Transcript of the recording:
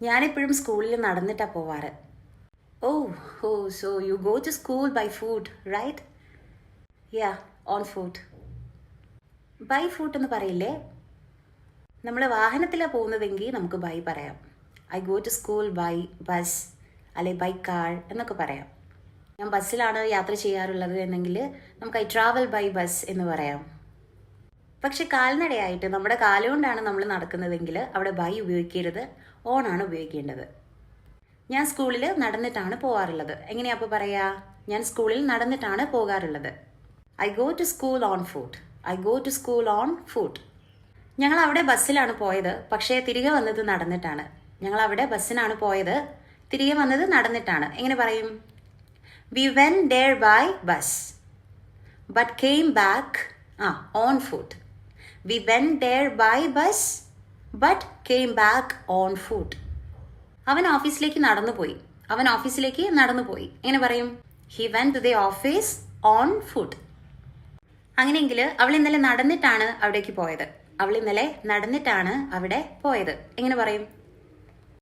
ഞാനെപ്പോഴും സ്കൂളിൽ നടന്നിട്ടാണ് പോവാറ്. Oh oh so you go to school by foot right? Yeah, on foot. By foot എന്ന് പറയില്ലേ? നമ്മൾ വാഹനത്തിലാണ് പോകുന്നതെങ്കിൽ നമുക്ക് ബൈ പറയാം. I go to school by bus അല്ലെ ബൈ കാർ എന്നൊക്കെ പറയാം. ഞാൻ ബസ്സിലാണ് യാത്ര ചെയ്യാറുള്ളത് എന്നെങ്കിൽ നമുക്ക് ഐ ട്രാവൽ ബൈ ബസ് എന്ന് പറയാം. പക്ഷെ കാൽനടയായിട്ട് നമ്മുടെ കാലുകൊണ്ടാണ് നമ്മൾ നടക്കുന്നതെങ്കിൽ അവിടെ ബൈ ഉപയോഗിക്കരുത്, ഓൺ ആണ് ഉപയോഗിക്കേണ്ടത്. ഞാൻ സ്കൂളിൽ നടന്നിട്ടാണ് പോകാറുള്ളത്. എങ്ങനെയാ അപ്പോൾ പറയാ? ഞാൻ സ്കൂളിൽ നടന്നിട്ടാണ് പോകാറുള്ളത്. I go to school on foot. I go to school on foot. ഞങ്ങൾ അവിടെ ബസ്സിലാണ് പോയത്, പക്ഷേ തിരികെ വന്നത് നടന്നിട്ടാണ്. ഞങ്ങൾ അവിടെ ബസ്സിനാണ് പോയത്, തിരികെ വന്നത് നടന്നിട്ടാണ്. എങ്ങനെ പറയും? We went there by bus but came back on foot. We went there by bus but came back on foot. അവൻ ഓഫീസിലേക്ക് നടന്നുപോയി. അവൻ ഓഫീസിലേക്ക് നടന്നുപോയി. എങ്ങനെ പറയും? He went to the office on foot. അങ്ങനെയെങ്കിൽ അവൾ ഇന്നലെ നടന്നിട്ടാണ് അവിടേക്ക് പോയത്. അവൾ ഇന്നലെ നടന്നിട്ടാണ് അവിടെ പോയത്. എങ്ങനെ പറയും?